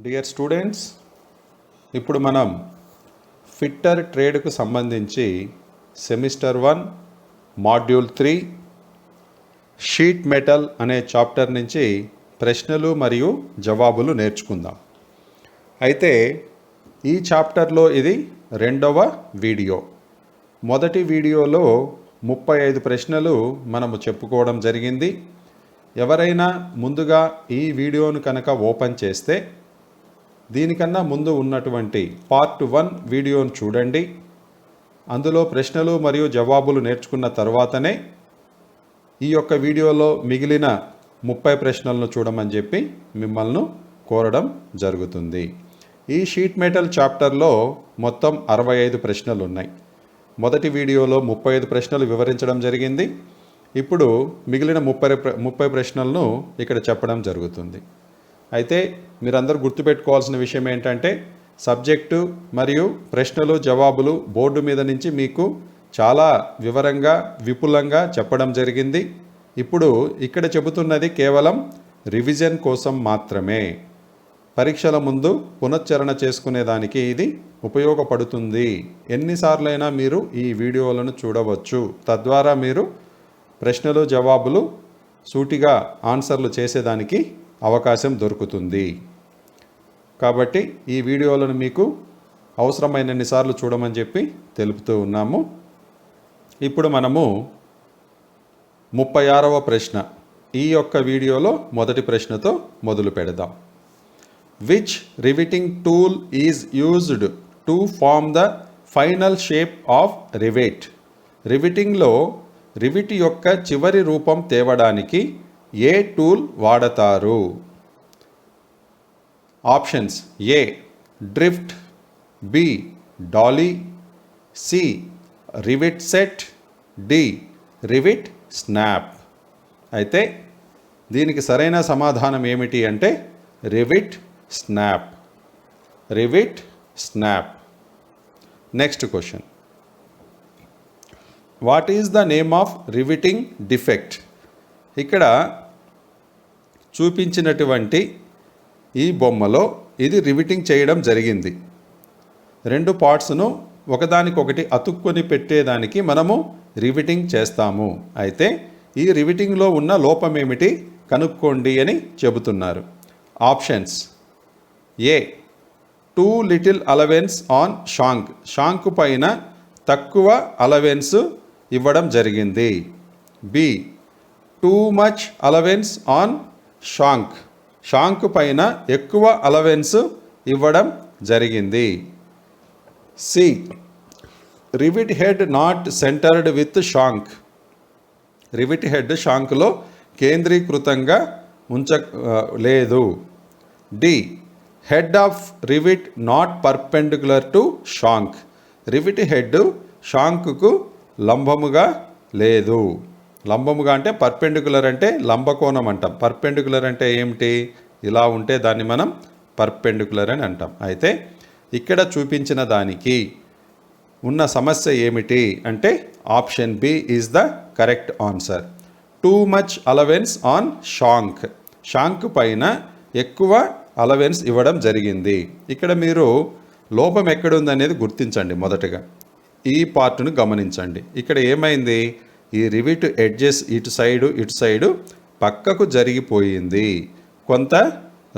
Dear students, ఇప్పుడు మనం fitter ట్రేడ్కు సంబంధించి సెమిస్టర్ 1 మాడ్యూల్ 3 షీట్ మెటల్ అనే చాప్టర్ నుంచి ప్రశ్నలు మరియు జవాబులు నేర్చుకుందాం. అయితే ఈ చాప్టర్లో ఇది రెండవ వీడియో. మొదటి వీడియోలో 35 ప్రశ్నలు మనము చెప్పుకోవడం జరిగింది. ఎవరైనా ముందుగా ఈ వీడియోను కనుక ఓపెన్ చేస్తే దీనికన్నా ముందు ఉన్నటువంటి పార్ట్ 1 వీడియోను చూడండి. అందులో ప్రశ్నలు మరియు జవాబులు నేర్చుకున్న తర్వాతనే ఈ యొక్క వీడియోలో మిగిలిన 30 ప్రశ్నలను చూడమని చెప్పి మిమ్మల్ని కోరడం జరుగుతుంది. ఈ షీట్ మెటల్ చాప్టర్లో మొత్తం 65 ప్రశ్నలు ఉన్నాయి. మొదటి వీడియోలో 35 ప్రశ్నలు వివరించడం జరిగింది. ఇప్పుడు మిగిలిన 30 ప్రశ్నలను ఇక్కడ చెప్పడం జరుగుతుంది. అయితే మీరందరూ గుర్తుపెట్టుకోవాల్సిన విషయం ఏంటంటే సబ్జెక్టు మరియు ప్రశ్నలు జవాబులు బోర్డు మీద నుంచి మీకు చాలా వివరంగా విపులంగా చెప్పడం జరిగింది. ఇప్పుడు ఇక్కడ చెబుతున్నది కేవలం రివిజన్ కోసం మాత్రమే. పరీక్షల ముందు పునశ్చరణ చేసుకునేదానికి ఇది ఉపయోగపడుతుంది. ఎన్నిసార్లైనా మీరు ఈ వీడియోలను చూడవచ్చు. తద్వారా మీరు ప్రశ్నలు జవాబులు సూటిగా ఆన్సర్లు చేసేదానికి అవకాశం దొరుకుతుంది. కాబట్టి ఈ వీడియోలను మీకు అవసరమైనన్నిసార్లు చూడమని చెప్పి తెలుపుతూ ఉన్నాము. ఇప్పుడు మనము 36వ ప్రశ్న ఈ యొక్క వీడియోలో మొదటి ప్రశ్నతో మొదలు పెడదాం. Which riveting tool is used to form the final shape of rivet? రివిటింగ్లో రివిట్ యొక్క చివరి రూపం తేవడానికి ఏ టూల్ వాడతారు? Options: A drift, B dolly, C rivet set, D rivet snap. అయితే దీనికి సరైన సమాధానం ఏమిటి అంటే rivet snap. Rivet snap. Next question. What is the name of riveting defect? ఇక్కడ చూపించినటువంటి ఈ బొమ్మలో ఇది రివిటింగ్ చేయడం జరిగింది. రెండు పార్ట్స్ను ఒకదానికొకటి అతుక్కొని పెట్టేదానికి మనము రివిటింగ్ చేస్తాము. అయితే ఈ రివిటింగ్లో ఉన్న లోపం ఏమిటి కనుక్కోండి అని చెబుతున్నారు. Options: A too little allowance on shank. Shank పైన తక్కువ అలవెన్స్ ఇవ్వడం జరిగింది. B too much allowance on shank. Shank పైన ఎక్కువ అలవెన్స్ ఇవ్వడం జరిగింది. C rivet head not centred with shank. Rivet head షాంక్లో కేంద్రీకృతంగా లేదు. D head of rivet not perpendicular to shank. Rivet head షాంక్కు లంబముగా లేదు. లంబముగా అంటే పర్పెండిక్యులర్ అంటే లంబకోణం అంటాం. పర్పెండిక్యులర్ అంటే ఏమిటి? ఇలా ఉంటే దాన్ని మనం పర్పెండిక్యులర్ అని అంటాం. అయితే ఇక్కడ చూపించిన దానికి ఉన్న సమస్య ఏమిటి అంటే option B is the correct answer. Too much allowance on shank. Shank పైన ఎక్కువ అలవెన్స్ ఇవ్వడం జరిగింది. ఇక్కడ మీరు లోపం ఎక్కడుందనేది గుర్తించండి. మొదటగా ఈ పార్ట్ను గమనించండి. ఇక్కడ ఏమైంది? ఈ రివిట్ ఎడ్జెస్ ఇటు సైడు పక్కకు జరిగిపోయింది. కొంత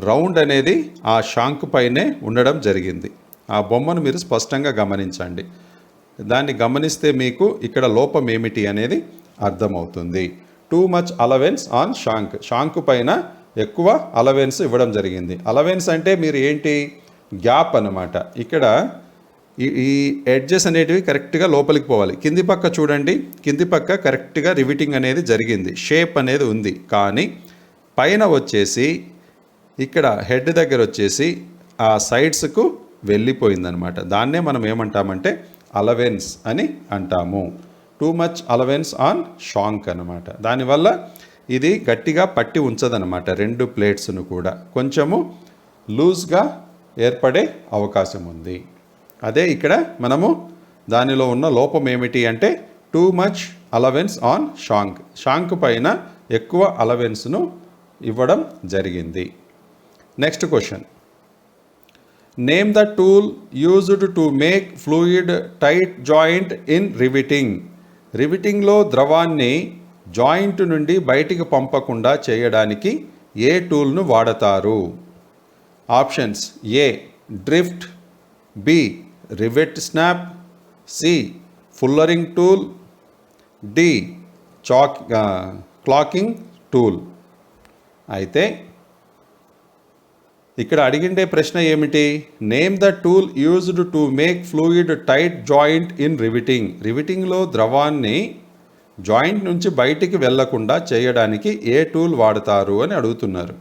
రౌండ్ అనేది ఆ షాంక్ పైనే ఉండడం జరిగింది. ఆ బొమ్మను మీరు స్పష్టంగా గమనించండి. దాన్ని గమనిస్తే మీకు ఇక్కడ లోపం ఏమిటి అనేది అర్థమవుతుంది. Two much allowance on shank. Shank పైన ఎక్కువ అలవెన్స్ ఇవ్వడం జరిగింది. అలవెన్స్ అంటే మీరు ఏంటి? గ్యాప్ అన్నమాట. ఇక్కడ ఈ ఎడ్జెస్ అనేటివి కరెక్ట్గా లోపలికి పోవాలి. కింది పక్క చూడండి. కింది పక్క కరెక్ట్గా రివిటింగ్ అనేది జరిగింది. షేప్ అనేది ఉంది. కానీ పైన వచ్చేసి ఇక్కడ హెడ్ దగ్గర వచ్చేసి ఆ సైడ్స్కు వెళ్ళిపోయిందనమాట. దాన్నే మనం ఏమంటామంటే అలవెన్స్ అని అంటాము. Two much allowance on shank అనమాట. దానివల్ల ఇది గట్టిగా పట్టి ఉంచదనమాట. రెండు ప్లేట్స్ను కూడా కొంచెము లూజ్గా ఏర్పడే అవకాశం ఉంది. అదే ఇక్కడ మనము దానిలో ఉన్న లోపం ఏమిటి అంటే too much allowance on shank. Shank పైన ఎక్కువ అలవెన్స్ను ఇవ్వడం జరిగింది. Next question. Name the tool used to make fluid tight joint in riveting. రివిటింగ్లో ద్రవాన్ని జాయింట్ నుండి బయటికి పంపకుండా చేయడానికి ఏ టూల్ను వాడతారు? Options: A drift, B rivet snap, C fullering tool, D caulking tool. అయితే ఇక్కడ అడిగిండే ప్రశ్న ఏమిటి? Name the tool used to make fluid tight joint in riveting. రివిటింగ్లో ద్రవాన్ని జాయింట్ నుంచి బయటికి వెళ్లకుండా చేయడానికి ఏ టూల్ వాడతారు అని అడుగుతున్నారు.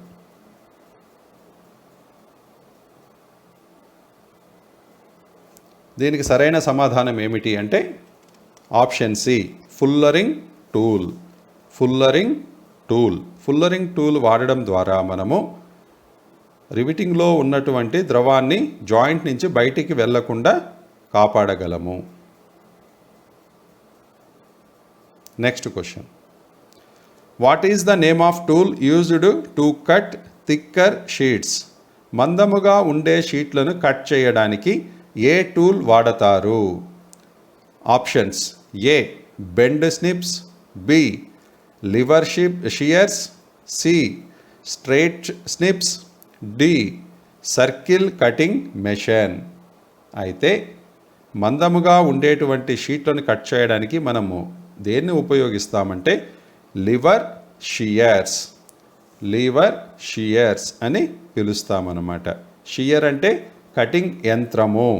దీనికి సరైన సమాధానం ఏమిటి అంటే option C fullering tool. Fullering tool. Fullering tool వాడడం ద్వారా మనము రివిటింగ్లో ఉన్నటువంటి ద్రవాన్ని జాయింట్ నుంచి బయటికి వెళ్లకుండా కాపాడగలము. Next question. What is the name of tool used to cut thicker sheets. మందముగా ఉండే షీట్లను కట్ చేయడానికి ఏ టూల్ వాడతారు? Options: A bend snips, B lever shears, C straight snips, D circle cutting machine. అయితే మందముగా ఉండేటువంటి షీట్లను కట్ చేయడానికి మనము దేన్ని ఉపయోగిస్తామంటే లివర్ షియర్స్. లివర్ షియర్స్ అని పిలుస్తామన్నమాట. షియర్ అంటే కటింగ్ యంత్రము.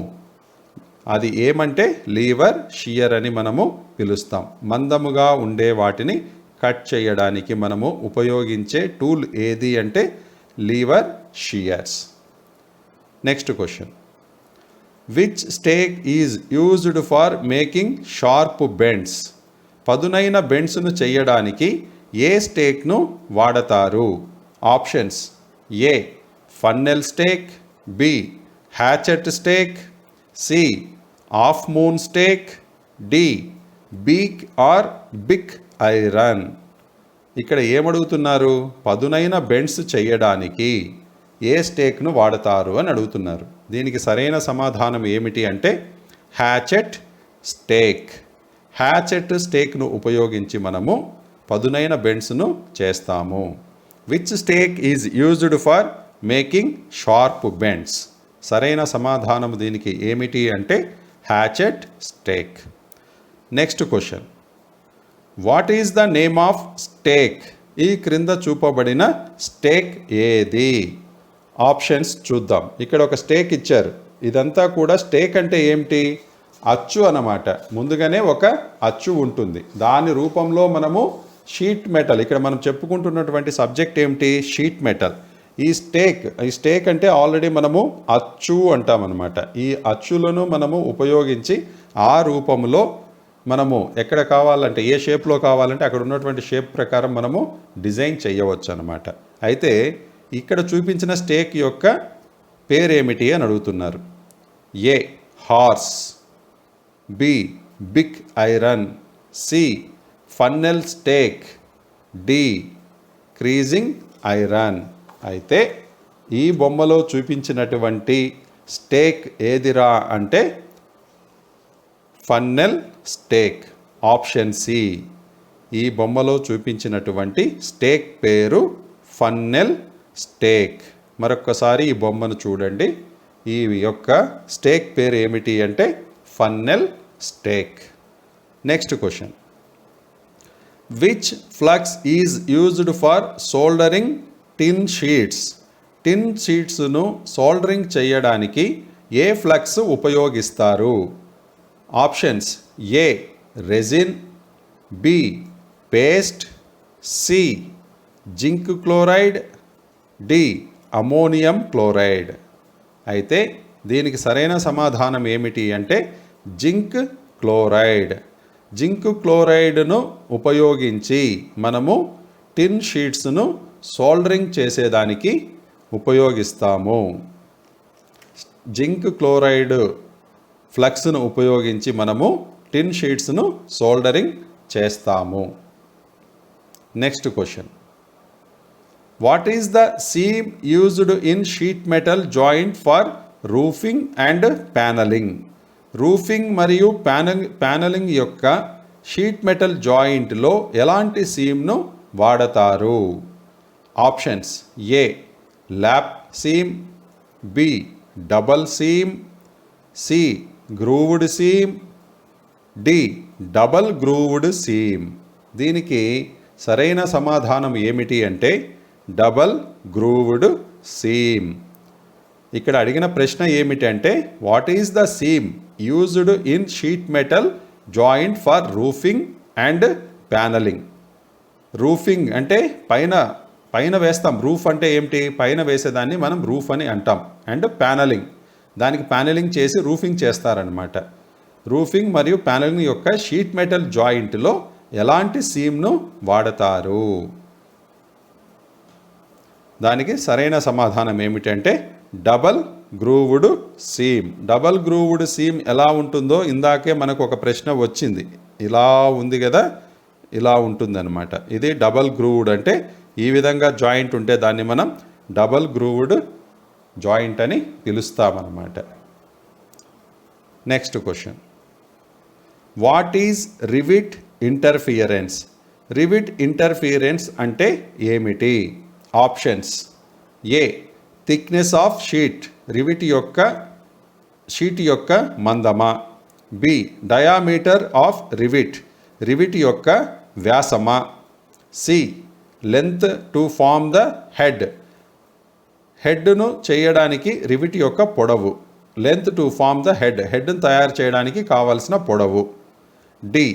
అది ఏమంటే లీవర్ షియర్ అని మనము పిలుస్తాం. మందముగా ఉండే వాటిని కట్ చేయడానికి మనము ఉపయోగించే టూల్ ఏది అంటే lever shears. Next question. Which stake is used for making sharp bends. పదునైన బెండ్స్ను చేయడానికి ఏ స్టేక్ను వాడతారు? Options: A funnel stake, B hatchet stake, C half moon stake, D beak or bick iron. ఇక్కడ ఏమడుగుతున్నారు? పదునైన బెండ్స్ చేయడానికి ఏ స్టేక్ను వాడతారు అని అడుగుతున్నారు. దీనికి సరైన సమాధానం ఏమిటి అంటే హ్యాచెట్ స్టేక్. హ్యాచెట్ స్టేక్ను ఉపయోగించి మనము పదునైన బెండ్స్ను చేస్తాము. Which stake is used for making sharp bends. సరైన సమాధానం దీనికి ఏమిటి అంటే hatchet stake. Next question. What is the name of stake. ఈ క్రింద చూపబడిన స్టేక్ ఏది? ఆప్షన్స్ చూద్దాం. ఇక్కడ ఒక స్టేక్ ఇచ్చారు. ఇదంతా కూడా స్టేక్ అంటే ఏమిటి? అచ్చు అన్నమాట. ముందుగానే ఒక అచ్చు ఉంటుంది. దాని రూపంలో మనము షీట్ మెటల్, ఇక్కడ మనం చెప్పుకుంటున్నటువంటి సబ్జెక్ట్ ఏమిటి? Sheet metal. ఈ స్టేక్ అంటే ఆల్రెడీ మనము అచ్చు అంటామన్నమాట. ఈ అచ్చులను మనము ఉపయోగించి ఆ రూపంలో మనము ఎక్కడ కావాలంటే ఏ షేప్లో కావాలంటే అక్కడ ఉన్నటువంటి షేప్ ప్రకారం మనము డిజైన్ చేయవచ్చు అన్నమాట. అయితే ఇక్కడ చూపించిన స్టేక్ యొక్క పేరేమిటి అని అడుగుతున్నారు. A horse, B bick iron, C funnel stake, D creasing iron. అయితే ఈ బొమ్మలో చూపించినటువంటి స్టేక్ ఏదిరా అంటే ఫన్నెల్ స్టేక్. Option C. ఈ బొమ్మలో చూపించినటువంటి స్టేక్ పేరు ఫన్నెల్ స్టేక్. మరొక్కసారి ఈ బొమ్మను చూడండి. ఈ యొక్క స్టేక్ పేరు ఏమిటి అంటే funnel stake. Next question. Which flux is used for soldering tin sheets. Tin షీట్స్ను సోల్డరింగ్ చేయడానికి ఏ ఫ్లక్స్ ఉపయోగిస్తారు? Options: A resin, B paste, C zinc chloride, D ammonium chloride. అయితే దీనికి సరైన సమాధానం ఏమిటి అంటే జింక్ క్లోరైడ్. జింక్ క్లోరైడ్ను ఉపయోగించి మనము టిన్ షీట్స్ను సోల్డరింగ్ చేసేదానికి ఉపయోగిస్తాము. జింక్ క్లోరైడ్ ఫ్లక్స్ను ఉపయోగించి మనము టిన్ షీట్స్ను సోల్డరింగ్ చేస్తాము. Next question. What is the seam used in sheet metal joint for roofing and panelling. Roofing మరియు ప్యానలింగ్ యొక్క షీట్ మెటల్ జాయింట్లో ఎలాంటి సీమ్ను వాడతారు? Options: A lap seam, B double seam, C grooved seam, D double grooved seam. దీనికి సరైన సమాధానం ఏమిటి అంటే డబల్ గ్రూవ్డ్ సీమ్. ఇక్కడ అడిగిన ప్రశ్న ఏమిటంటే what is the seam used in sheet metal joint for roofing and panelling. Roofing అంటే పైన వేస్తాం. రూఫ్ అంటే ఏమిటి? పైన వేసేదాన్ని మనం రూఫ్ అని అంటాం. అండ్ ప్యానలింగ్, దానికి ప్యానలింగ్ చేసి రూఫింగ్ చేస్తారనమాట. రూఫింగ్ మరియు ప్యానలింగ్ యొక్క షీట్ మెటల్ జాయింట్లో ఎలాంటి సీమ్ను వాడతారు? దానికి సరైన సమాధానం ఏమిటంటే double grooved seam. Double grooved seam ఎలా ఉంటుందో ఇందాకే మనకు ఒక ప్రశ్న వచ్చింది. ఇలా ఉంది కదా, ఇలా ఉంటుందన్నమాట. ఇది డబల్ గ్రూవ్డ్ అంటే ఈ విధంగా జాయింట్ ఉంటే దాన్ని మనం డబల్ గ్రూవ్డ్ జాయింట్ అని పిలుస్తామన్నమాట. Next question, what is rivet interference? Rivet interference అంటే ఏమిటి? Options: A thickness of sheet, sheet యొక్క మందమా, బి డయామీటర్ ఆఫ్ రివిట్ యొక్క వ్యాసమా, C length to form the హెడ్ను చేయడానికి రివిట్ యొక్క పొడవు, లెంత్ టు ఫార్మ్ ద హెడ్ను తయారు చేయడానికి కావలసిన పొడవు, D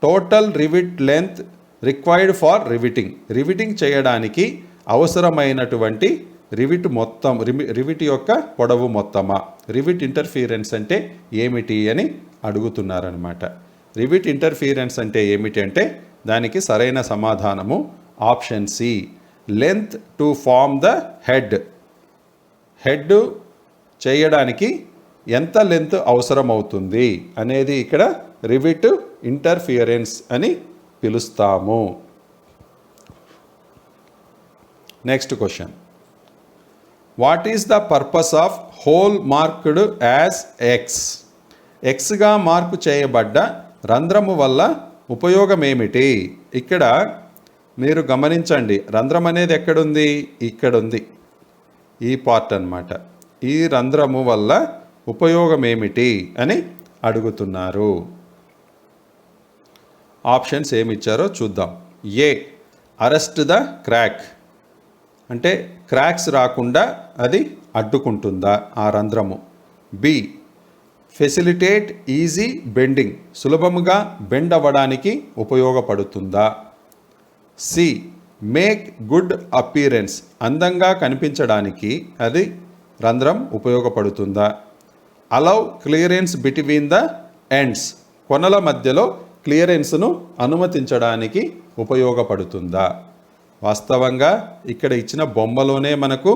total rivet length required for riveting చేయడానికి అవసరమైనటువంటి రివిట్ యొక్క పొడవు మొత్తమా. రివిట్ ఇంటర్ఫియరెన్స్ అంటే ఏమిటి అని అడుగుతున్నారనమాట. రివిట్ ఇంటర్ఫియరెన్స్ అంటే ఏమిటి అంటే దానికి సరైన సమాధానము option C length to form the head చేయడానికి ఎంత లెంత్ అవసరమవుతుంది అనేది ఇక్కడ రివిట్ ఇంటర్ఫియరెన్స్ అని పిలుస్తాము. Next question, what is the purpose of hole marked as X? ఎక్స్గా మార్కు చేయబడ్డ రంధ్రము వల్ల ఉపయోగం ఏమిటి? ఇక్కడ మీరు గమనించండి, రంధ్రం అనేది ఎక్కడుంది? ఇక్కడుంది, ఈ పార్ట్ అన్నమాట. ఈ రంధ్రము వల్ల ఉపయోగం ఏమిటి అని అడుగుతున్నారు. ఆప్షన్స్ ఏమి ఇచ్చారో చూద్దాం. ఏ అరెస్ట్ ద క్రాక్, అంటే క్రాక్స్ రాకుండా అది అడ్డుకుంటుందా ఆ రంధ్రము. బి ఫెసిలిటేట్ ఈజీ బెండింగ్, సులభముగా బెండ్ అవ్వడానికి ఉపయోగపడుతుందా. సి మేక్ గుడ్ అపీరెన్స్, అందంగా కనిపించడానికి అది రంధ్రం ఉపయోగపడుతుందా. Allow clearance between the ends, కొనల మధ్యలో క్లియరెన్స్ను అనుమతించడానికి ఉపయోగపడుతుందా. వాస్తవంగా ఇక్కడ ఇచ్చిన బొమ్మలోనే మనకు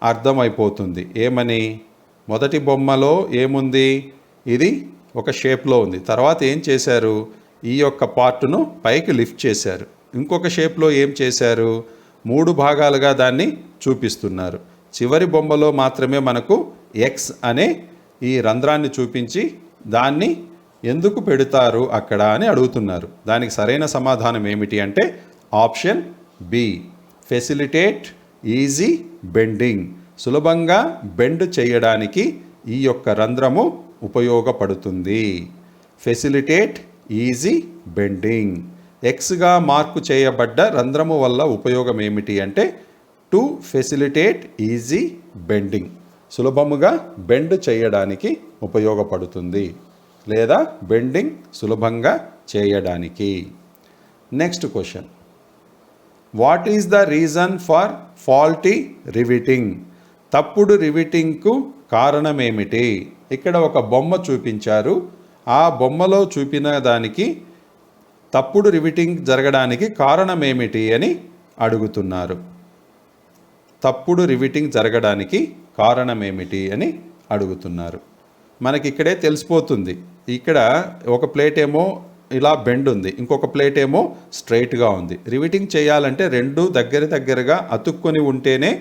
అర్థమైపోతుంది ఏమని. మొదటి బొమ్మలో ఏముంది? ఇది ఒక షేప్లో ఉంది. తర్వాత ఏం చేశారు? ఈ యొక్క పార్టును పైకి లిఫ్ట్ చేశారు. ఇంకొక షేప్లో ఏం చేశారు? 3 భాగాలుగా దాన్ని చూపిస్తున్నారు. చివరి బొమ్మలో మాత్రమే మనకు ఎక్స్ అనే ఈ రంధ్రాన్ని చూపించి దాన్ని ఎందుకు పెడతారు అక్కడ అని అడుగుతున్నారు. దానికి సరైన సమాధానం ఏమిటి అంటే option B facilitate easy bending, సులభంగా బెండ్ చేయడానికి ఈ యొక్క రంధ్రము ఉపయోగపడుతుంది. Facilitate easy bending. ఎక్స్గా మార్కు చేయబడ్డ రంధ్రము వల్ల ఉపయోగం ఏమిటి అంటే టు ఫెసిలిటేట్ ఈజీ బెండింగ్, సులభముగా బెండ్ చేయడానికి ఉపయోగపడుతుంది లేదా బెండింగ్ సులభంగా చేయడానికి. Next question, what is the reason for faulty riveting? తప్పుడు రివిటింగ్కు కారణమేమిటి? ఇక్కడ ఒక బొమ్మ చూపించారు. ఆ బొమ్మలో చూపిన దానికి తప్పుడు రివిటింగ్ జరగడానికి కారణమేమిటి అని అడుగుతున్నారు. తప్పుడు రివిటింగ్ జరగడానికి కారణమేమిటి అని అడుగుతున్నారు. మనకి ఇక్కడే తెలిసిపోతుంది. ఇక్కడ ఒక ప్లేట్ ఏమో ఇలా బెండ్ ఉంది, ఇంకొక ప్లేట్ ఏమో స్ట్రైట్గా ఉంది. రివిటింగ్ చేయాలంటే రెండు దగ్గరగా అతుక్కొని ఉంటేనే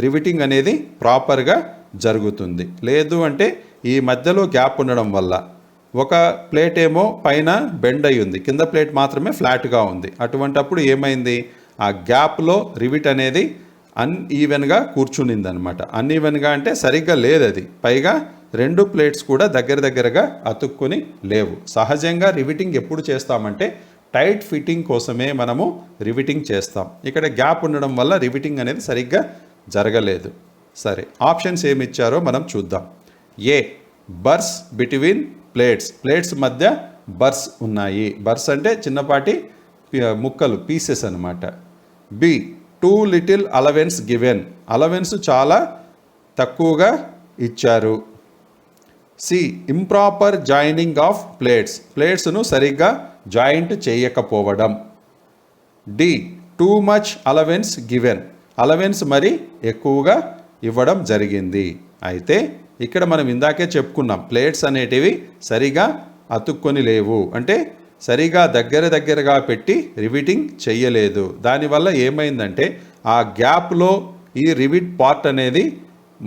రివిటింగ్ అనేది ప్రాపర్గా జరుగుతుంది. లేదు అంటే ఈ మధ్యలో గ్యాప్ ఉండడం వల్ల ఒక ప్లేట్ ఏమో పైన బెండ్ అయి ఉంది, కింద ప్లేట్ మాత్రమే ఫ్లాట్గా ఉంది. అటువంటప్పుడు ఏమైంది, ఆ గ్యాప్లో రివిట్ అనేది అన్ఈవెన్గా కూర్చునిందనమాట. అన్ఈవెన్గా అంటే సరిగ్గా లేదు అది. పైగా రెండు ప్లేట్స్ కూడా దగ్గరగా అతుక్కొని లేవు. సహజంగా రివిటింగ్ ఎప్పుడు చేస్తామంటే టైట్ ఫిట్టింగ్ కోసమే మనము రివిటింగ్ చేస్తాం. ఇక్కడ గ్యాప్ ఉండడం వల్ల రివిటింగ్ అనేది సరిగ్గా జరగలేదు. సరే, ఆప్షన్స్ ఏమి ఇచ్చారో మనం చూద్దాం. ఏ, బర్స్ బిట్వీన్ ప్లేట్స్ మధ్య బర్స్ ఉన్నాయి. బర్స్ అంటే చిన్నపాటి ముక్కలు, పీసెస్ అనమాట. B, too little allowance given, allowance చాలా తక్కువగా ఇచ్చారు. సి, ఇంప్రాపర్ జాయినింగ్ ఆఫ్ ప్లేట్స్ను సరిగ్గా జాయింట్ చేయకపోవడం. D, too much allowance given, allowance మరి ఎక్కువగా ఇవ్వడం జరిగింది. అయితే ఇక్కడ మనం ఇందాకే చెప్పుకున్నాం, ప్లేట్స్ అనేటివి సరిగా అతుక్కొని లేవు, అంటే సరిగా దగ్గరగా పెట్టి రివిటింగ్ చెయ్యలేదు. దానివల్ల ఏమైందంటే ఆ గ్యాప్లో ఈ రివిట్ పార్ట్ అనేది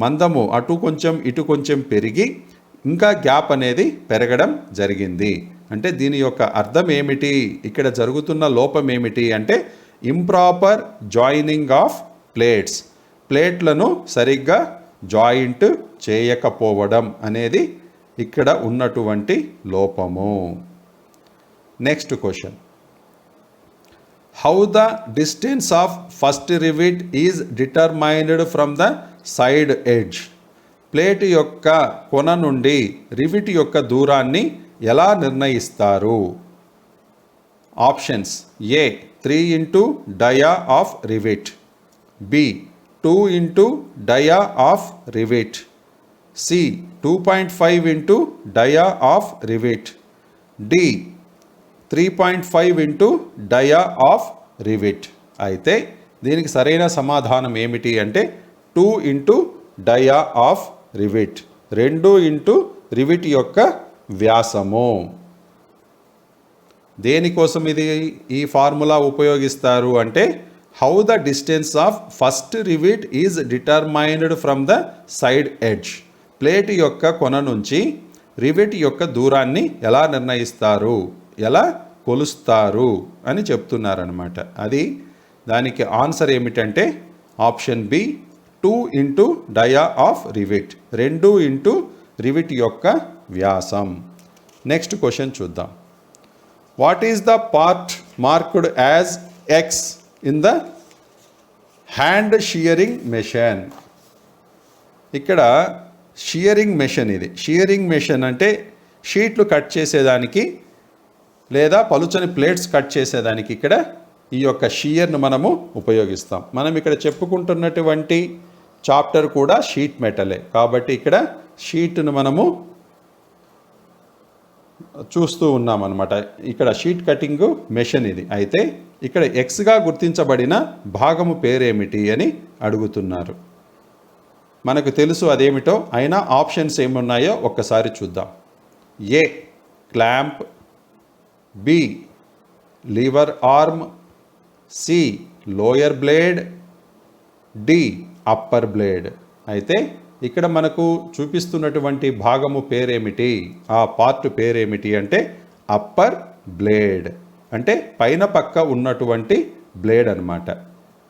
మందము అటు కొంచెం ఇటు కొంచెం పెరిగి ఇంకా గ్యాప్ అనేది పెరగడం జరిగింది. అంటే దీని యొక్క అర్థం ఏమిటి, ఇక్కడ జరుగుతున్న లోపం ఏమిటి అంటే ఇంప్రాపర్ జాయినింగ్ ఆఫ్ ప్లేట్లను సరిగ్గా జాయింట్ చేయకపోవడం అనేది ఇక్కడ ఉన్నటువంటి లోపము. Next question, how the distance of first rivet is determined from the side edge. Plate యొక్క కొన నుండి రివిట్ యొక్క దూరాన్ని ఎలా నిర్ణయిస్తారు? Options: A, 3 into dia of rivet. B, 2 into dia of rivet. C, 2.5 into dia of rivet. D, 3.5 into dia of rivet. అయితే దీనికి సరైన సమాధానం ఏమిటి అంటే 2 into dia of rivet, 2 into rivet యొక్క వ్యాసము. దేనికోసం ఈ ఫార్ములా ఉపయోగిస్తారు అంటే how the distance of first rivet is determined from the side edge. Plate యొక్క కొన నుంచి రివిట్ యొక్క దూరాన్ని ఎలా నిర్ణయిస్తారు, ఎలా కొలుస్తారు అని చెప్తున్నారనమాట. అది దానికి ఆన్సర్ ఏమిటంటే option B, 2 into dia of rivet, 2 into rivet యొక్క వ్యాసం. నెక్స్ట్ క్వశ్చన్ చూద్దాం. What is the part marked as X in the hand shearing machine? ఇక్కడ షియరింగ్ మెషిన్, ఇది షియరింగ్ మెషిన్ అంటే షీట్లు కట్ చేసేదానికి లేదా పలుచని ప్లేట్స్ కట్ చేసేదానికి ఇక్కడ ఈ యొక్క షియర్ను మనము ఉపయోగిస్తాం. మనం ఇక్కడ చెప్పుకుంటున్నటువంటి చాప్టర్ కూడా షీట్ మెటలే, కాబట్టి ఇక్కడ షీట్ను మనము చూస్తూ ఉన్నామన్నమాట. ఇక్కడ షీట్ కటింగ్ మెషిన్ ఇది. అయితే ఇక్కడ ఎక్స్గా గుర్తించబడిన భాగము పేరేమిటి అని అడుగుతున్నారు. మనకు తెలుసు అదేమిటో, అయినా ఆప్షన్స్ ఏమున్నాయో ఒక్కసారి చూద్దాం. A, clamp. B, lever arm. C, lower blade. D, upper blade. అయితే ఇక్కడ మనకు చూపిస్తున్నటువంటి భాగము పేరేమిటి, ఆ పార్ట్ పేరేమిటి అంటే అప్పర్ బ్లేడ్, అంటే పైన పక్క ఉన్నటువంటి బ్లేడ్ అన్నమాట.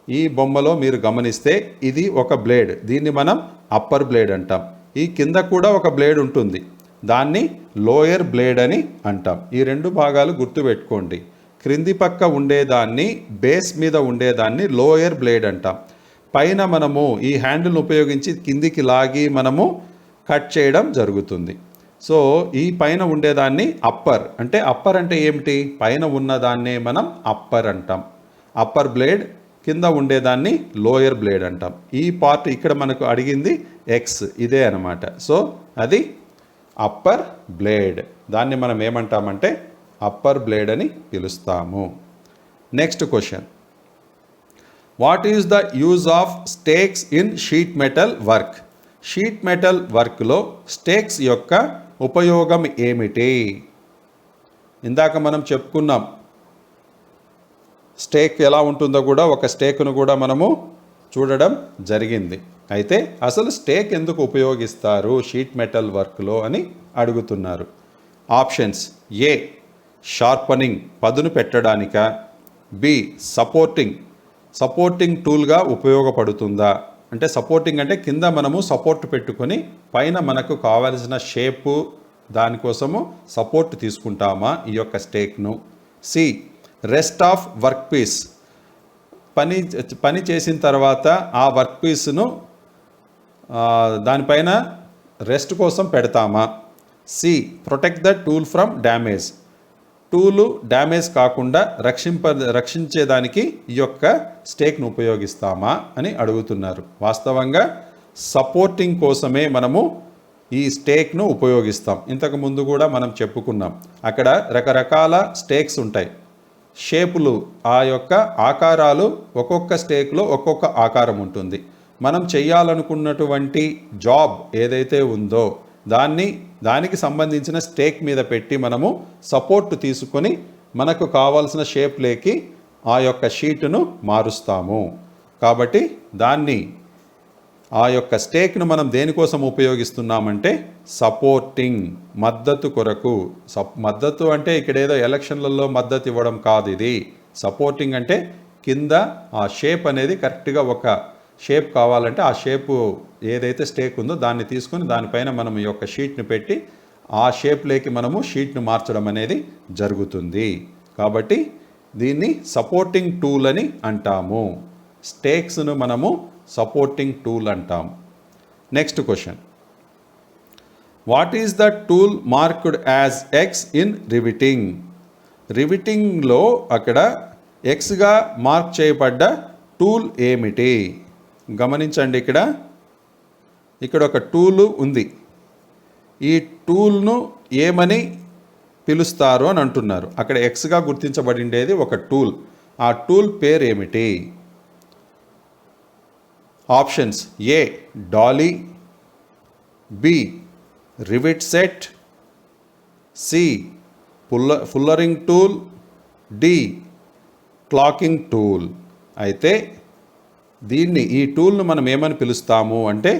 ఈ బొమ్మలో మీరు గమనిస్తే ఇది ఒక బ్లేడ్, దీన్ని మనం అప్పర్ బ్లేడ్ అంటాం. ఈ కింద కూడా ఒక బ్లేడ్ ఉంటుంది, దాన్ని లోయర్ బ్లేడ్ అని అంటాం. ఈ రెండు భాగాలు గుర్తుపెట్టుకోండి. క్రింది పక్క ఉండేదాన్ని, బేస్ మీద ఉండేదాన్ని లోయర్ బ్లేడ్ అంటాం. పైన మనము ఈ హ్యాండిల్ను ఉపయోగించి కిందికి లాగి మనము కట్ చేయడం జరుగుతుంది. సో ఈ పైన ఉండేదాన్ని అప్పర్ అంటే ఏమిటి, పైన ఉన్నదాన్నే మనం అప్పర్ అంటాం. అప్పర్ బ్లేడ్, కింద ఉండేదాన్ని లోయర్ బ్లేడ్ అంటాం. ఈ పార్ట్ ఇక్కడ మనకు అడిగింది ఎక్స్, ఇదే అనమాట. సో అది అప్పర్ బ్లేడ్, దాన్ని మనం ఏమంటామంటే అప్పర్ బ్లేడ్ అని పిలుస్తాము. Next question, what is the use of స్టేక్స్ in sheet metal work? Sheet metal వర్క్లో స్టేక్స్ యొక్క ఉపయోగం ఏమిటి? ఇందాక మనం చెప్పుకున్నాం, స్టేక్ ఎలా ఉంటుందో కూడా, ఒక స్టేక్ను కూడా మనము చూడడం జరిగింది. అయితే అసలు స్టేక్ ఎందుకు ఉపయోగిస్తారు షీట్ మెటల్ వర్క్లో అని అడుగుతున్నారు. ఆప్షన్స్: ఏ షార్పనింగ్ పదును పెట్టడానిక, బి సపోర్టింగ్ టూల్గా ఉపయోగపడుతుందా, అంటే సపోర్టింగ్ అంటే కింద మనము సపోర్ట్ పెట్టుకొని పైన మనకు కావాల్సిన షేపు దానికోసము సపోర్ట్ తీసుకుంటామా ఈ యొక్క స్టేక్ను, C rest of work piece పని చేసిన తర్వాత ఆ వర్క్ పీస్ను దానిపైన రెస్ట్ కోసం పెడతామా, C protect the tool from damage tool damage కాకుండా రక్షించేదానికి ఈ యొక్క స్టేక్ను ఉపయోగిస్తామా అని అడుగుతున్నారు. వాస్తవంగా సపోర్టింగ్ కోసమే మనము ఈ స్టేక్ను ఉపయోగిస్తాం. ఇంతకు ముందు కూడా మనం చెప్పుకున్నాం. అక్కడ రకరకాల స్టేక్స్ ఉంటాయి, షేపులు, ఆ యొక్క ఆకారాలు ఒక్కొక్క స్టేక్లో ఒక్కొక్క ఆకారం ఉంటుంది. మనం చేయాలనుకున్నటువంటి జాబ్ ఏదైతే ఉందో దానికి సంబంధించిన స్టేక్ మీద పెట్టి మనము సపోర్ట్ తీసుకొని మనకు కావాల్సిన షేప్లోకి ఆ యొక్క షీటును మారుస్తాము. కాబట్టి ఆ యొక్క స్టేక్ను మనం దేనికోసం ఉపయోగిస్తున్నామంటే సపోర్టింగ్, మద్దతు కొరకు. మద్దతు అంటే ఇక్కడ ఏదో ఎలక్షన్లలో మద్దతు ఇవ్వడం కాదు. ఇది సపోర్టింగ్ అంటే కింద ఆ షేప్ అనేది కరెక్ట్గా ఒక షేప్ కావాలంటే ఆ షేపు ఏదైతే స్టేక్ ఉందో దాన్ని తీసుకొని దానిపైన మనం ఈ యొక్క షీట్ని పెట్టి ఆ షేప్లోకి మనము షీట్ను మార్చడం అనేది జరుగుతుంది. కాబట్టి దీన్ని సపోర్టింగ్ టూల్ అని అంటాము. స్టేక్స్ను మనము సపోర్టింగ్ టూల్ అంటాం. Next question: what is the tool marked as X in riveting? రివిటింగ్లో అక్కడ ఎక్స్గా మార్క్ చేయబడ్డ టూల్ ఏమిటి? గమనించండి, ఇక్కడ ఒక టూలు ఉంది. ఈ టూల్ను ఏమని పిలుస్తారు అని అంటున్నారు. అక్కడ ఎక్స్గా గుర్తించబడిండేది ఒక టూల్. ఆ టూల్ పేరు ఏమిటి? Options: A dolly, B rivet set, C fullering tool, D caulking tool. అయితే ఈ టూల్ను మనం ఏమని పిలుస్తాము అంటే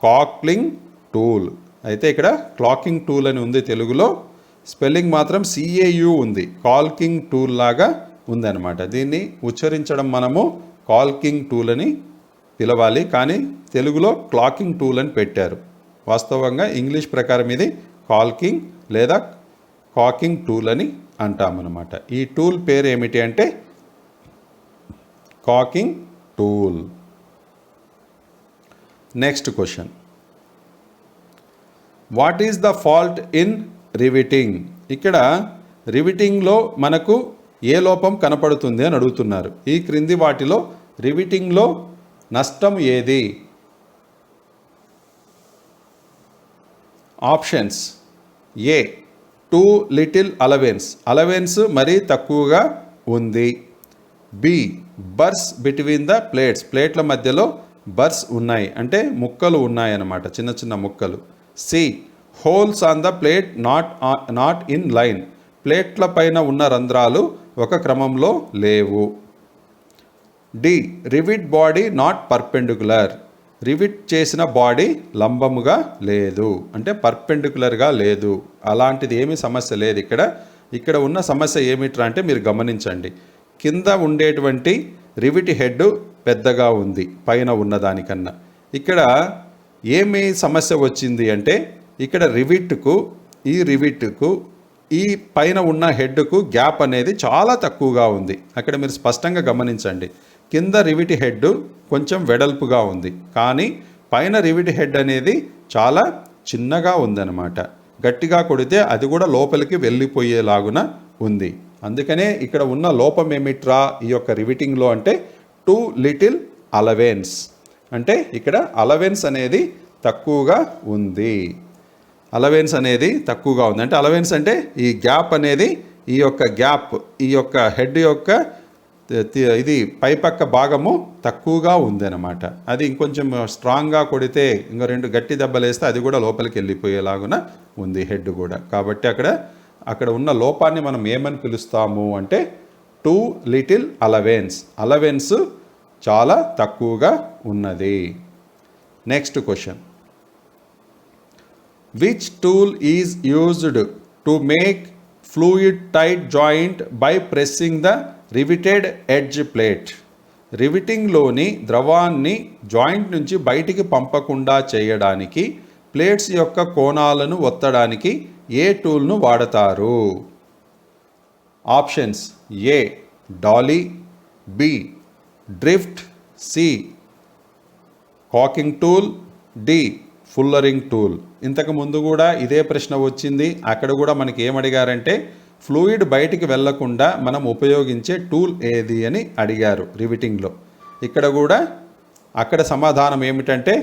కాక్లింగ్ టూల్. అయితే ఇక్కడ క్లాకింగ్ టూల్ అని ఉంది తెలుగులో, స్పెల్లింగ్ మాత్రం CAU ఉంది, కాల్కింగ్ టూల్ లాగా ఉందన్నమాట. దీన్ని ఉచ్చరించడం మనము కాల్కింగ్ టూల్ అని పిలవాలి, కానీ తెలుగులో క్లాకింగ్ టూల్ అని పెట్టారు. వాస్తవంగా ఇంగ్లీష్ ప్రకారం ఇది కాల్కింగ్ లేదా కాకింగ్ టూల్ అని అంటామన్నమాట. ఈ టూల్ పేరు ఏమిటి అంటే caulking tool. Next question: what is the fault in riveting? ఇక్కడ రివిటింగ్లో మనకు ఏ లోపం కనపడుతుంది అని అడుగుతున్నారు. ఈ క్రింది వాటిలో రివిటింగ్లో నష్టం ఏది? Options: A too little allowance మరీ తక్కువగా ఉంది, బి బర్స్ బిట్వీన్ ద ప్లేట్ల మధ్యలో బర్స్ ఉన్నాయి, అంటే ముక్కలు ఉన్నాయన్నమాట, చిన్న చిన్న ముక్కలు, C holes on the plate not in line, ప్లేట్ల పైన ఉన్న రంధ్రాలు ఒక క్రమంలో లేవు, D rivet body not perpendicular, rivet చేసిన బాడీ లంబముగా లేదు, అంటే పర్పెండిక్యులర్గా లేదు. అలాంటిది ఏమీ సమస్య లేదు. ఇక్కడ ఉన్న సమస్య ఏమిట్రా అంటే మీరు గమనించండి, కింద ఉండేటువంటి రివిట్ హెడ్ పెద్దగా ఉంది పైన ఉన్నదానికన్నా. ఇక్కడ ఏమి సమస్య వచ్చింది అంటే ఇక్కడ రివిట్కు ఈ పైన ఉన్న హెడ్కు గ్యాప్ అనేది చాలా తక్కువగా ఉంది. అక్కడ మీరు స్పష్టంగా గమనించండి, కింద రివిట్ హెడ్ కొంచెం వెడల్పుగా ఉంది, కానీ పైన రివిట్ హెడ్ అనేది చాలా చిన్నగా ఉందన్నమాట. గట్టిగా కొడితే అది కూడా లోపలికి వెళ్ళిపోయేలాగున ఉంది. అందుకనే ఇక్కడ ఉన్న లోపం ఏమిట్రా ఈ యొక్క రివిటింగ్లో అంటే టూ లిటిల్ అలవెన్స్, అంటే ఇక్కడ అలవెన్స్ అనేది తక్కువగా ఉంది. అంటే అలవెన్స్ అంటే ఈ గ్యాప్ అనేది ఈ యొక్క హెడ్ యొక్క ఇది పైపక్క భాగము తక్కువగా ఉందన్నమాట. అది ఇంకొంచెం స్ట్రాంగ్గా కొడితే ఇంకా 2 గట్టి దెబ్బలు వేస్తే అది కూడా లోపలికి వెళ్ళిపోయేలాగున ఉంది హెడ్ కూడా. కాబట్టి అక్కడ ఉన్న లోపాన్ని మనం ఏమని పిలుస్తాము అంటే టూ లిటిల్ అలవెన్స్ చాలా తక్కువగా ఉన్నది. Next question. Which tool is used to make fluid tight joint by pressing the riveted edge plate? రివిటింగ్లోని ద్రవాన్ని జాయింట్ నుంచి బయటికి పంపకుండా చేయడానికి ప్లేట్స్ యొక్క కోణాలను ఒత్తడానికి ఏ టూల్ను వాడతారు? Options: A dolly, B drift, C caulking tool, D fullering tool. ఇంతకు ముందు కూడా ఇదే ప్రశ్న వచ్చింది. అక్కడ కూడా మనకి ఏమడిగారంటే ఫ్లూయిడ్ బయటికి వెళ్లకుండా మనం ఉపయోగించే టూల్ ఏది అని అడిగారు రివిటింగ్లో. ఇక్కడ కూడా అక్కడ సమాధానం ఏమిటంటే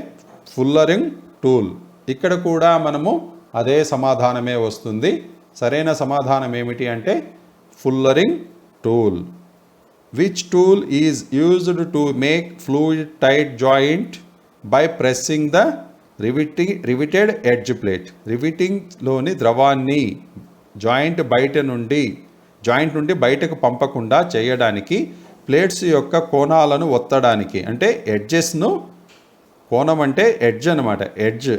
ఫుల్లరింగ్ టూల్. ఇక్కడ కూడా మనము అదే సమాధానమే వస్తుంది. సరైన సమాధానం ఏమిటి అంటే fullering tool. Which tool is used to make fluid tight joint by pressing the riveted edge plate? రివిటింగ్లోని ద్రవాన్ని జాయింట్ నుండి బయటకు పంపకుండా చేయడానికి ప్లేట్స్ యొక్క కోణాలను ఒత్తడానికి, అంటే ఎడ్జెస్ను, కోణం అంటే ఎడ్జ్ అనమాట, ఎడ్జ్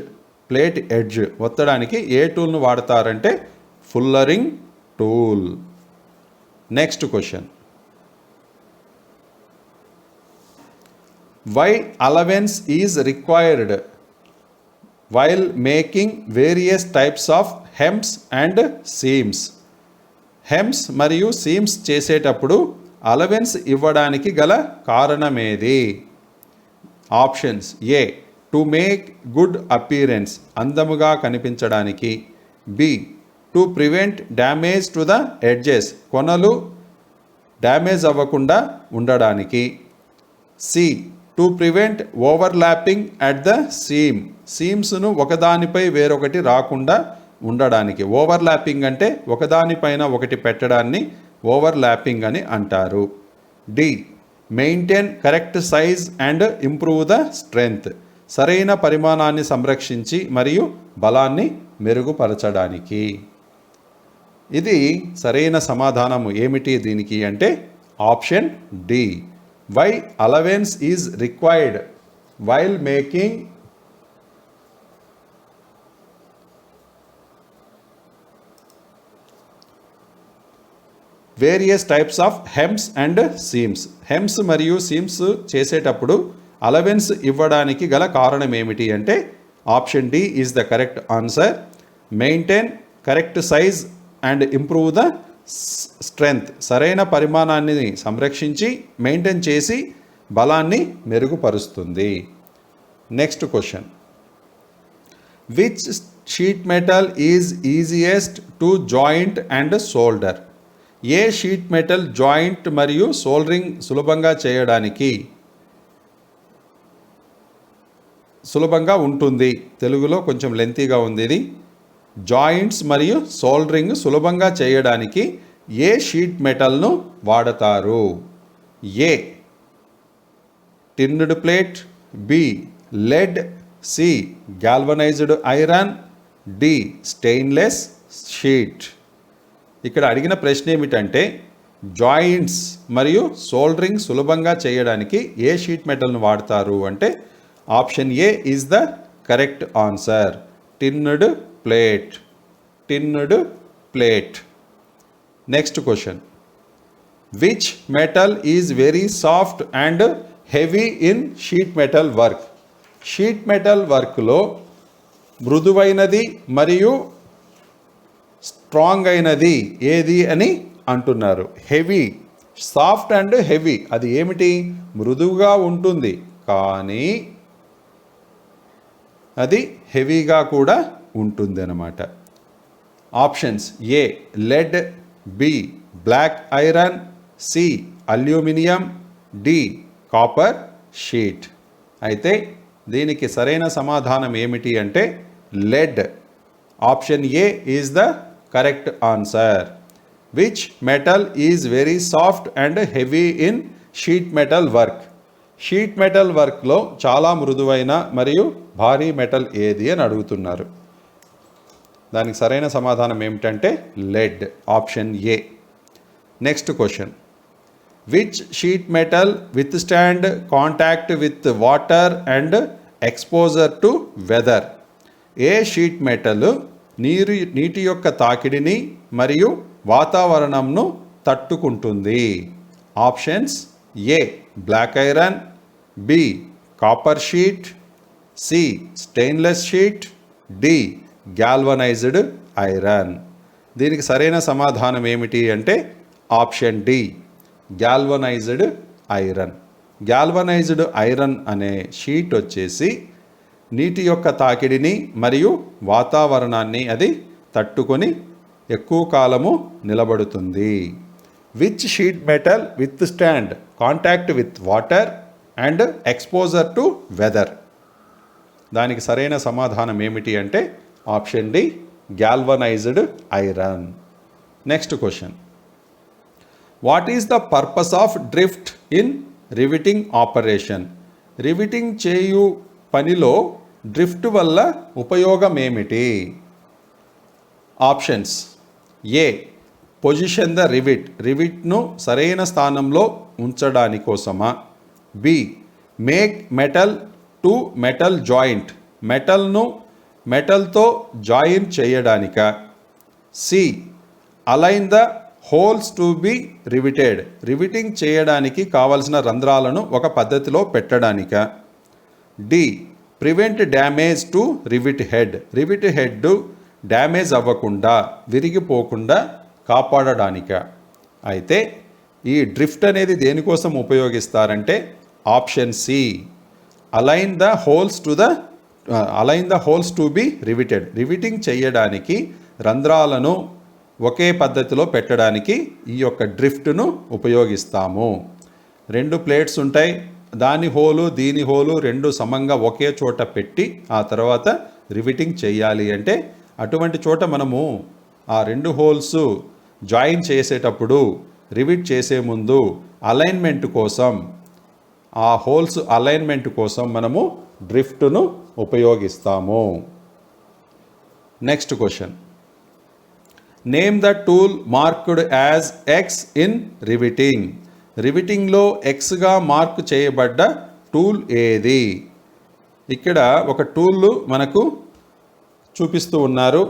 ప్లేట్ ఎడ్జ్ ఒత్తడానికి ఏ టూల్ను వాడతారంటే fullering tool. Next question. Why allowance is required while making various types of hems and seams? Hems మరియు సీమ్స్ చేసేటప్పుడు అలవెన్స్ ఇవ్వడానికి గల కారణమేది? Options: A to make good appearance, అందముగా కనిపించడానికి. B to prevent damage to the edges, కొనలు damage అవ్వకుండా ఉండడానికి. C to prevent overlapping at the సీమ్స్ను ఒకదానిపై వేరొకటి రాకుండా ఉండడానికి. ఓవర్లాపింగ్ అంటే ఒకదానిపైన ఒకటి పెట్టడాన్ని ఓవర్లాపింగ్ అని అంటారు. D maintain correct size and improve the strength, సరైన పరిమాణాన్ని సంరక్షించి మరియు బలాన్ని మెరుగుపరచడానికి. ఇది సరైన సమాధానం ఏమిటి దీనికి అంటే option D. Why allowance is required while making various types of hems and seams. Hems మరియు సీమ్స్ చేసేటప్పుడు అలవెన్స్ ఇవ్వడానికి గల కారణం ఏమిటి అంటే option D is the correct answer. Maintain correct size and improve the strength, సరైన పరిమాణాన్ని సంరక్షించి మెయింటైన్ చేసి బలాన్ని మెరుగుపరుస్తుంది. Next question. Which sheet metal is easiest to joint and solder? ఏ షీట్ మెటల్ జాయింట్ మరియు సోల్డరింగ్ సులభంగా ఉంటుంది? తెలుగులో కొంచెం లెంతీగా ఉంది ఇది. జాయింట్స్ మరియు సోల్డరింగ్ సులభంగా చేయడానికి ఏ షీట్ మెటల్ను వాడతారు? A tinned plate, B lead, C galvanized iron, D stainless sheet. ఇక్కడ అడిగిన ప్రశ్న ఏమిటంటే జాయింట్స్ మరియు సోల్డరింగ్ సులభంగా చేయడానికి ఏ షీట్ మెటల్ను వాడతారు అంటే option A is the correct answer. Tinned plate. Next question. Which metal is very soft and heavy in sheet metal work? Sheet metal వర్క్లో మృదువైనది మరియు స్ట్రాంగ్ అయినది ఏది అని అంటున్నారు. హెవీ, సాఫ్ట్ అండ్ హెవీ, అది ఏమిటి? మృదువుగా ఉంటుంది కానీ అది హెవీగా కూడా ఉంటుంది అన్నమాట. Options: A lead, B black iron, C aluminium, D copper sheet. అయితే దీనికి సరైన సమాధానం ఏమిటి అంటే lead. Option A is the correct answer. Which metal is very soft and heavy in sheet metal work? Sheet metal వర్క్లో చాలా మృదువైన మరియు భారీ మెటల్ ఏది అని అడుగుతున్నారు. దానికి సరైన సమాధానం ఏమిటంటే lead. Option A. Next question. Which sheet metal withstand contact with water and exposure to weather. ఏ షీట్ మెటల్ నీటి యొక్క తాకిడిని మరియు వాతావరణంను తట్టుకుంటుంది? Options: A black iron, B copper sheet, C stainless sheet, D galvanized iron. దీనికి సరైన సమాధానం ఏమిటి అంటే option D galvanized iron. Galvanized iron అనే షీట్ వచ్చేసి నీటి యొక్క తాకిడిని మరియు వాతావరణాన్ని అది తట్టుకొని ఎక్కువ కాలము నిలబడుతుంది. Which sheet metal withstand contact with water and exposure to weather? దానికి సరైన సమాధానం ఏమిటి అంటే option D galvanized iron. Next question. What is the purpose of drift in riveting operation? Riveting చేయు పనిలో డ్రిఫ్ట్ వల్ల ఉపయోగం ఏమిటి? ఆప్షన్స్: ఏ పొజిషన్ ద రివిట్ను సరైన స్థానంలో ఉంచడాని కోసమా? B make metal to metal joint, మెటల్ను మెటల్తో జాయిన్ చేయడానిక? C align the holes to be riveted, riveting చేయడానికి కావలసిన రంధ్రాలను ఒక పద్ధతిలో పెట్టడానిక? D prevent damage to rivet head, rivet head damage అవ్వకుండా విరిగిపోకుండా కాపాడడానిక? అయితే ఈ డ్రిఫ్ట్ అనేది దేనికోసం ఉపయోగిస్తారంటే option C align the holes to be riveted, riveting చేయడానికి రంధ్రాలను ఒకే పద్ధతిలో పెట్టడానికి ఈ యొక్క డ్రిఫ్ట్ను ఉపయోగిస్తాము. 2 ప్లేట్స్ ఉంటాయి, దాని హోలు దీని హోలు 2 సమంగా ఒకే చోట పెట్టి ఆ తర్వాత రివిటింగ్ చేయాలి అంటే అటువంటి చోట మనము ఆ 2 హోల్స్ జాయిన్ చేసేటప్పుడు రివిట్ చేసే ముందు అలైన్మెంట్ కోసం, ఆ హోల్స్ అలైన్మెంట్ కోసం మనము డ్రిఫ్ట్ను ఉపయోగిస్తాము. Next question. Name the tool marked as X in riveting. రివిటింగ్లో ఎక్స్గా మార్క్ చేయబడ్డ టూల్ ఏది? ఇక్కడ ఒక టూల్ మనకు చూపిస్తూ ఉన్నారు,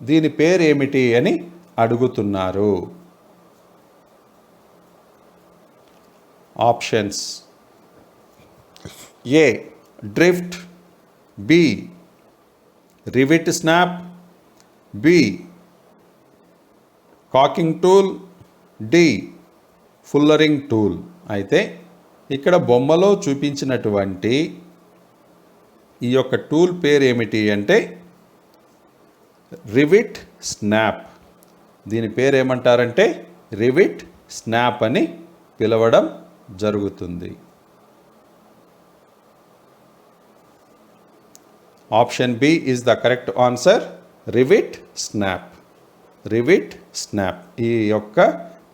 దీని పేరు ఏమిటి అని అడుగుతున్నారు. Options: A drift, B rivet snap, B caulking tool, D fullering tool. అయితే ఇక్కడ బొమ్మలో చూపించినటువంటి ఈ యొక్క టూల్ పేరు ఏమిటి అంటే రివిట్ స్నాప్. దీని పేరు ఏమంటారంటే రివిట్ స్నాప్ అని పిలవడం జరుగుతుంది. Option B is the correct answer, rivet snap. Rivet snap ఈ యొక్క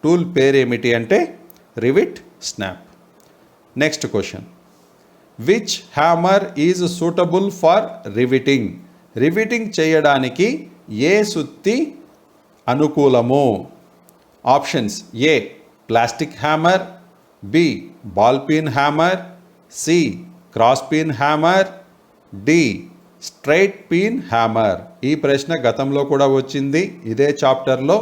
టూల్ పేరు ఏమిటి అంటే rivet snap. Next question. Which hammer is suitable for riveting? Riveting చేయడానికి ఏ సుత్తి అనుకూలము? Options: A plastic hammer, B ball pin hammer, C cross pin hammer, D straight pin hammer. ఈ ప్రశ్న గతంలో కూడా వచ్చింది ఇదే చాప్టర్లో,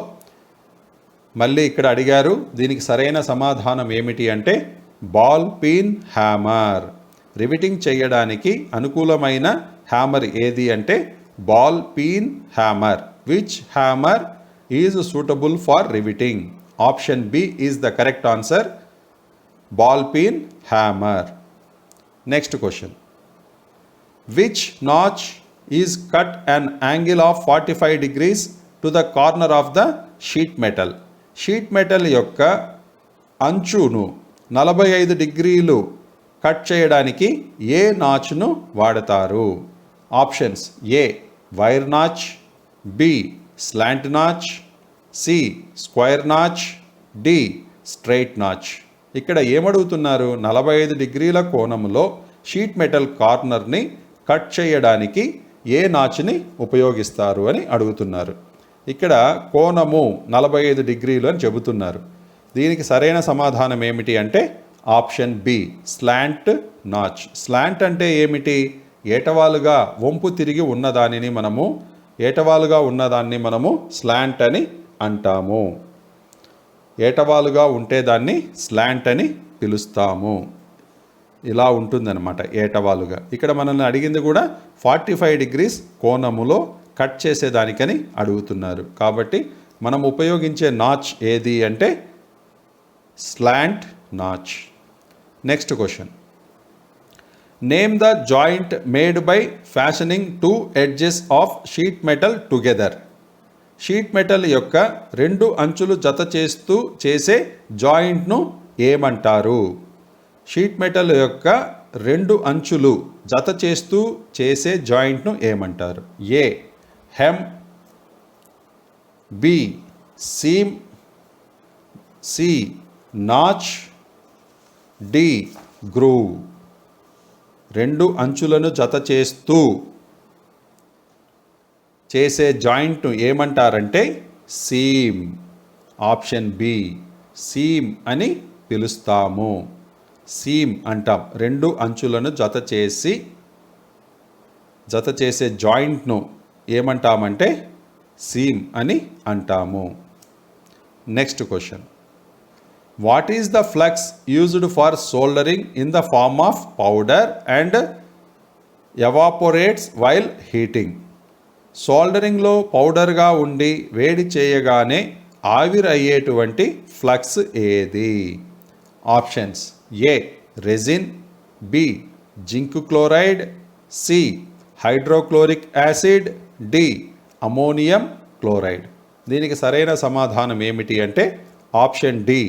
మళ్ళీ ఇక్కడ అడిగారు. దీనికి సరైన సమాధానం ఏమిటి అంటే బాల్ పిన్ హ్యామర్. రివిటింగ్ చేయడానికి అనుకూలమైన హ్యామర్ ఏది అంటే ball pin hammer. Which hammer is suitable for riveting? Option B is the correct answer, ball pin hammer. Next question. Which notch is cut an angle of 45 degrees to the corner of the sheet metal? Sheet metal యొక్క అంచును 45 డిగ్రీలు cut చేయడానికి ఏ నాచ్ను వాడతారు? Options: A wire notch, B slant notch, C square notch, D straight notch. ఇక్కడ ఏమడుగుతున్నారు? 45 డిగ్రీల కోణంలో షీట్ మెటల్ కార్నర్ని కట్ చేయడానికి ఏ నాచ్ని ఉపయోగిస్తారు అని అడుగుతున్నారు. ఇక్కడ కోణము 45 డిగ్రీలు అని చెబుతున్నారు. దీనికి సరైన సమాధానం ఏమిటి అంటే option B slant notch. Slant అంటే ఏమిటి? ఏటవాలుగా వంపు తిరిగి ఉన్నదానిని ఏటవాలుగా ఉన్నదాన్ని మనము స్లాంట్ అని అంటాము. ఏటవాలుగా ఉంటే దాన్ని స్లాంట్ అని పిలుస్తాము. ఇలా ఉంటుందన్నమాట ఏటవాలుగా. ఇక్కడ మనల్ని అడిగింది కూడా 45 డిగ్రీస్ కోణములో కట్ చేసేదానికని అడుగుతున్నారు. కాబట్టి మనం ఉపయోగించే నాచ్ ఏది అంటే slant notch. Next question. Name the joint made by fashioning 2 edges of sheet metal together. Sheet metal యొక్క 2 అంచులు జత చేస్తూ చేసే జాయింట్ను ఏమంటారు? షీట్ మెటల్ యొక్క 2 అంచులు జత చేస్తూ చేసే జాయింట్ను ఏమంటారు? A hem, B seam, C notch, D groove. 2 అంచులను జత చేస్తూ చేసే జాయింట్ను ఏమంటారంటే సీమ్. ఆప్షన్ బి సీమ్ అని పిలుస్తాము. సీమ్ అంటాం. 2 అంచులను జత చేసే జాయింట్ను ఏమంటామంటే సీమ్ అని అంటాము. Next question. What is the flux used for soldering in the form of powder and evaporates while heating. సోల్డరింగ్లో పౌడర్గా ఉండి వేడి చేయగానే ఆవిరి అయ్యేటువంటి ఫ్లక్స్ ఏది? Options. A resin, B zinc chloride, C hydrochloric acid, D ammonium chloride. దీనికి సరైన సమాధానం ఏమిటి అంటే option D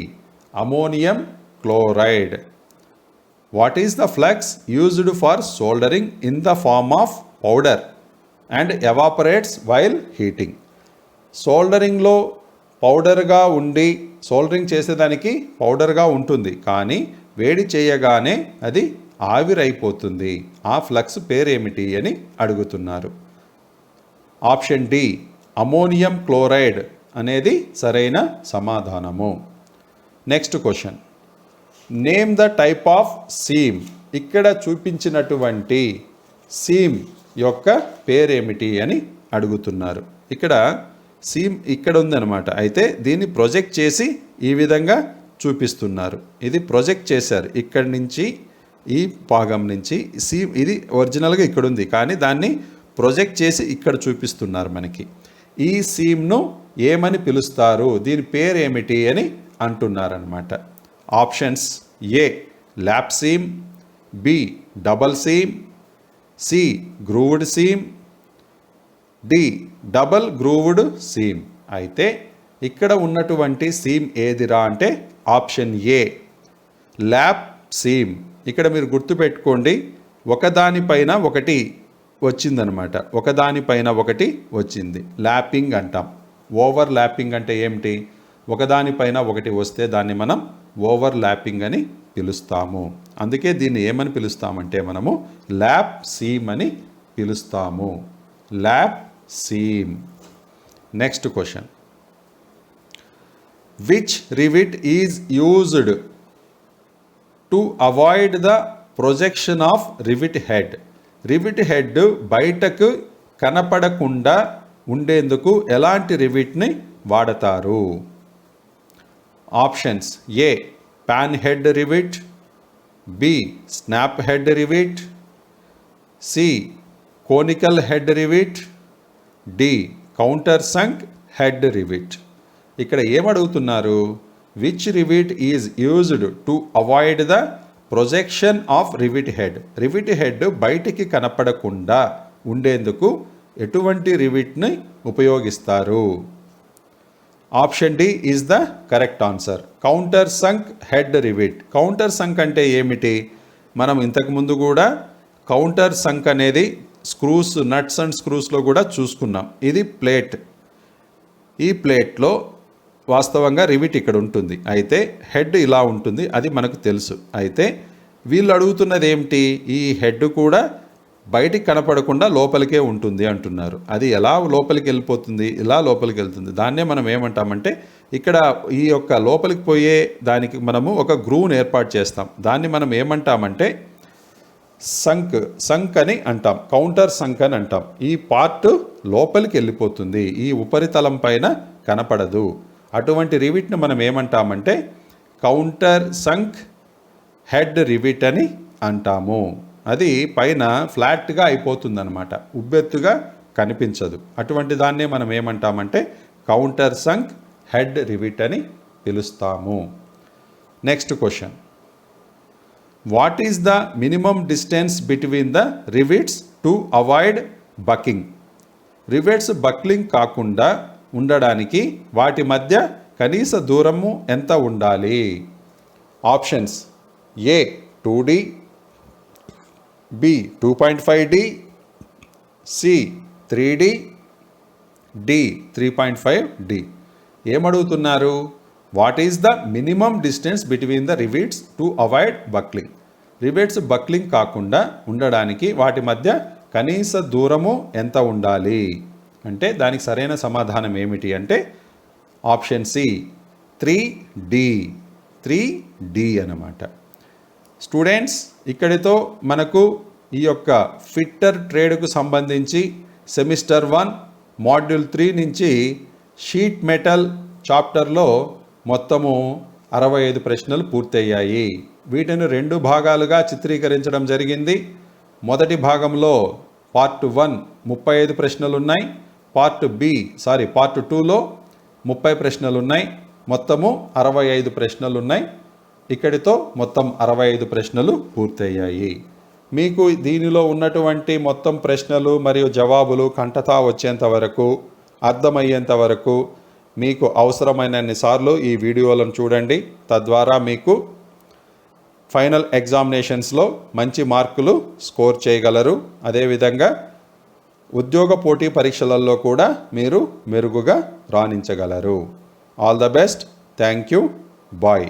ammonium chloride. What is the flux used for soldering in the form of powder and evaporates while heating. సోల్డరింగ్లో పౌడర్గా ఉండి soldering చేసేదానికి పౌడర్గా ఉంటుంది, కానీ వేడి చేయగానే అది ఆవిరైపోతుంది. ఆ ఫ్లక్స్ పేరేమిటి అని అడుగుతున్నారు. ఆప్షన్ డి అమోనియం క్లోరైడ్ అనేది సరైన సమాధానము. Next question. Name the type of seam. ఇక్కడ చూపించినటువంటి సీమ్ యొక్క పేరేమిటి అని అడుగుతున్నారు. ఇక్కడ సీమ్ ఇక్కడ ఉందన్నమాట. అయితే దీన్ని ప్రొజెక్ట్ చేసి ఈ విధంగా చూపిస్తున్నారు. ఇది ప్రొజెక్ట్ చేశారు. ఇక్కడి నుంచి ఈ భాగం నుంచి సీమ్ ఇది ఒరిజినల్గా ఇక్కడ ఉంది, కానీ దాన్ని ప్రొజెక్ట్ చేసి ఇక్కడ చూపిస్తున్నారు మనకి. ఈ సీమ్ను ఏమని పిలుస్తారు? దీని పేరు ఏమిటి అని అంటున్నారనమాట. Options. A lap seam, B double seam, C grooved seam, D double grooved seam. అయితే ఇక్కడ ఉన్నటువంటి సీమ్ ఏదిరా అంటే ఆప్షన్ ఏ ల్యాప్ సీమ్. ఇక్కడ మీరు గుర్తుపెట్టుకోండి, ఒకదానిపైన ఒకటి వచ్చిందనమాట. ఒకదానిపైన ఒకటి వచ్చింది. ల్యాపింగ్ అంటాం. ఓవర్ ల్యాపింగ్ అంటే ఏమిటి? ఒకదానిపైన ఒకటి వస్తే దాన్ని మనం ఓవర్ ల్యాపింగ్ అని పిలుస్తాము. అందుకే దీన్ని ఏమని పిలుస్తామంటే మనము ల్యాప్ సీమ్ అని పిలుస్తాము. Lap seam. Next question. Which rivet is used to avoid the projection of rivet head. Rivet head బయటకు కనపడకుండా ఉండేందుకు ఎలాంటి రివిట్ని వాడతారు? Options. A pan head rivet, B snap head rivet, C conical head rivet, D countersunk head rivet. ఇక్కడ ఏమడుగుతున్నారు? Which rivet is used to avoid the projection of rivet head. Rivet head బయటికి కనపడకుండా ఉండేందుకు ఎటువంటి రివిట్ని ఉపయోగిస్తారు? Option D is the correct answer. Countersunk head rivet. Countersunk అంటే ఏమిటి? మనం ఇంతకుముందు కూడా కౌంటర్ సంక్ అనేది స్క్రూస్, నట్స్ అండ్ స్క్రూస్లో కూడా చూసుకున్నాం. ఇది ప్లేట్. ఈ ప్లేట్లో వాస్తవంగా రివిట్ ఇక్కడ ఉంటుంది, అయితే హెడ్ ఇలా ఉంటుంది, అది మనకు తెలుసు. అయితే వీళ్ళు అడుగుతున్నది ఏమిటి? ఈ హెడ్ కూడా బయటికి కనపడకుండా లోపలికే ఉంటుంది అంటున్నారు. అది ఎలా లోపలికి వెళ్ళిపోతుంది? ఇలా లోపలికి వెళ్తుంది. దాన్నే మనం ఏమంటామంటే ఇక్కడ ఈ యొక్క లోపలికి పోయే దానికి మనము ఒక గ్రూవ్ని ఏర్పాటు చేస్తాం. దాన్ని మనం ఏమంటామంటే సంక్ అని అంటాం, కౌంటర్ సంక్ అని అంటాం. ఈ పార్ట్ లోపలికి వెళ్ళిపోతుంది, ఈ ఉపరితలం పైన కనపడదు. అటువంటి రివిట్ని మనం ఏమంటామంటే కౌంటర్ సంక్ హెడ్ రివిట్ అని అంటాము. అది పైన ఫ్లాట్గా అయిపోతుంది అనమాట, ఉబ్బెత్తుగా కనిపించదు. అటువంటి దాన్నే మనం ఏమంటామంటే కౌంటర్ సంక్ హెడ్ రివిట్ అని పిలుస్తాము. Next question, what is the minimum distance between the rivets to avoid buckling? Rivets buckling కాకుండా ఉండడానికి వాటి మధ్య కనీస దూరము ఎంత ఉండాలి? Options A 2D, B 2.5D, C 3D, D 3.5D. ఏమడుగుతున్నారు? What is the minimum distance between the rivets to avoid buckling? Rivets buckling కాకుండా ఉండడానికి వాటి మధ్య కనీస దూరము ఎంత ఉండాలి అంటే దానికి సరైన సమాధానం ఏమిటి అంటే ఆప్షన్ సి 3D అన్నమాట. స్టూడెంట్స్, ఇక్కడితో మనకు ఈ యొక్క ఫిట్టర్ ట్రేడ్కు సంబంధించి సెమిస్టర్ 1 మాడ్యూల్ 3 నుంచి షీట్ మెటల్ చాప్టర్లో మొత్తము 65 ప్రశ్నలు పూర్తయ్యాయి. వీటిని 2 భాగాలుగా చిత్రీకరించడం జరిగింది. మొదటి భాగంలో పార్ట్ 1 35 ప్రశ్నలు ఉన్నాయి, పార్ట్ 2లో 30 ప్రశ్నలు ఉన్నాయి. మొత్తము 65 ప్రశ్నలు ఉన్నాయి. ఇక్కడితో మొత్తం 65 ప్రశ్నలు పూర్తయ్యాయి. మీకు దీనిలో ఉన్నటువంటి మొత్తం ప్రశ్నలు మరియు జవాబులు కంఠతా వచ్చేంత వరకు, అర్థమయ్యేంత వరకు మీకు అవసరమైనన్ని సార్లు ఈ వీడియోలను చూడండి. తద్వారా మీకు ఫైనల్ ఎగ్జామినేషన్స్లో మంచి మార్కులు స్కోర్ చేయగలరు. అదేవిధంగా ఉద్యోగ పోటీ పరీక్షలలో కూడా మీరు మెరుగుగా రాణించగలరు. All the best. Thank you. Bye.